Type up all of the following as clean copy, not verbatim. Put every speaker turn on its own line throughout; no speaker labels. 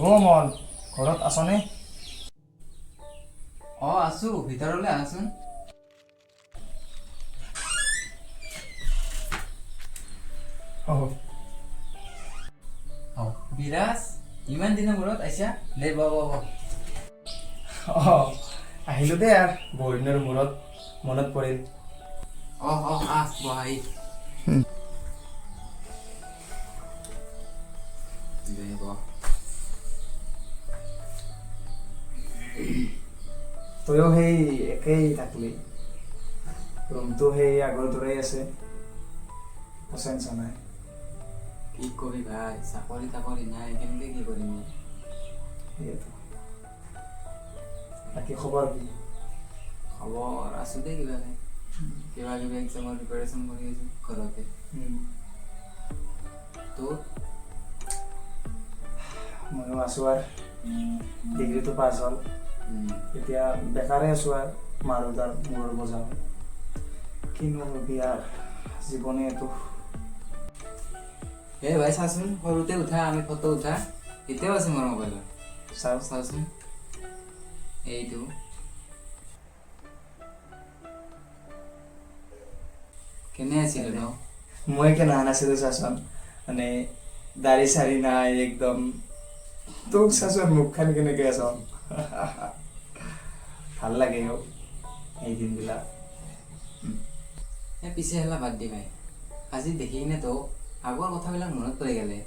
মন ঘৰত আছনে?
আছো ভিতৰলৈ আহচোন। বিৰাজ ইমান দিনৰ মূৰত আহিছা দে বাবা।
আহিলো দে আৰু বহু দিনৰ মূৰত মনত পৰিল।
আহ বহাই
তইও সেই একেই থাকলি, ৰুমটো সেই আগৰ দৰেই আছে, চেঞ্জ নাই।
কি কবি ভাই, চাকৰি তাকৰি নাই, কেনেকে কি কৰিম?
সেইটো বাকী খবৰ কি?
খবৰ আছো দে কিবাকে, কিবা কিবি এক্সামৰ প্ৰিপাৰেশ্যন কৰি আছো ঘৰতে। তোৰ?
ময়ো আছো আৰু ডিগ্ৰীটো পাছ হ'ল, এতিয়া বেকাৰে আছো আৰু মা দেউতাৰ মূৰৰ বোজা। কিনো কৰিবি আৰু জীৱনে এইটো।
এই ভাই চাচোন, সৰুতে উঠা আমি ফটো উঠা এতিয়াও আছে মোৰ মোবাইলত। চাচোন এইটো কেনে আছিল ন?
মই কেনে নাছিলো চাচোন, মানে দাড়ি চাৰি নাই একদম। তোক চাচোন মুখখন কেনেকে আছ। ভাল লাগে এই দিনবিলাক।
পিছে হেলা বাদ দি ভাই, আজি দেখি কিনে তো আগৰ কথাবিলাক মনত পৰি গ'লে।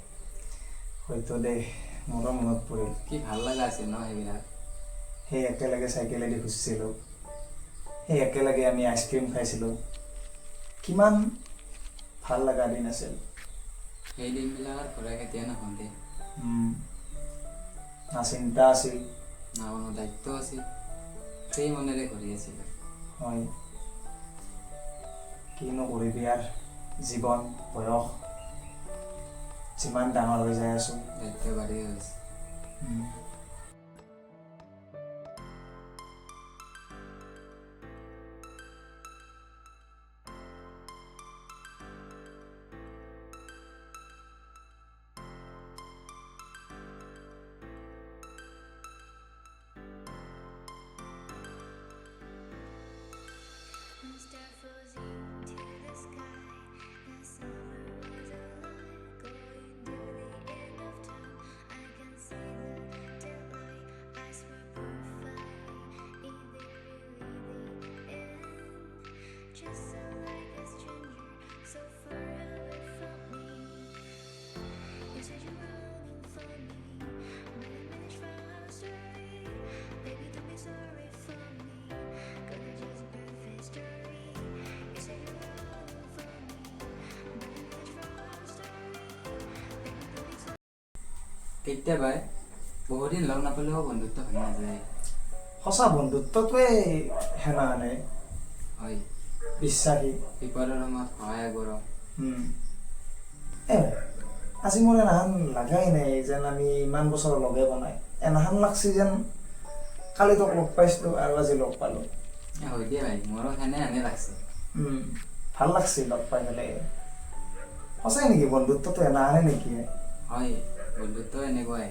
হয়তো দে, মোৰো মনত পৰিল।
কি ভাল লগা আছিল ন সেইবিলাক।
সেই একেলগে চাইকেলেদি ঘূৰিছিলোঁ, সেই একেলগে আমি আইচক্ৰীম খাইছিলোঁ, কিমান ভাল লগা দিন আছিল।
সেই দিনবিলাক ঘূৰাই কেতিয়া নাপাম দে।
না চিন্তা আছিল,
না কোনো দায়িত্ব আছিল, সেই মনেৰে ঘূৰি আছিল।
হয়, কিনো কৰিবি আৰু জীৱন বয়স যিমান ডাঙৰ হৈ যাই আছো
দায়িত্ব বাঢ়ি গৈছে। কেতিয়াবাই বহুদিন লগ নাপালেও বন্ধুত্ব ভাঙি নাযায়।
সঁচা বন্ধুত্বটোৱে হেনা আনে।
হয়,
বিশ্বাসী,
বিপদৰ সময়ত সহায় কৰ।
আজি মোৰ এনাহান লাগাই নাই যেন আমি ইমান বছৰ লগে বনাই। এনাহান লাগছি যেন কালি তোক লগ পাইছিলো আৰু আজি লগ পালো।
হয় দিয়া ভাই, মোৰো সেনে লাগছে।
ভাল লাগছে লগ পাই পেলাই। সঁচাই নেকি বন্ধুত্বটো এনাহানে নেকি?
হয়, বন্ধুত্ব এনেকুৱাই।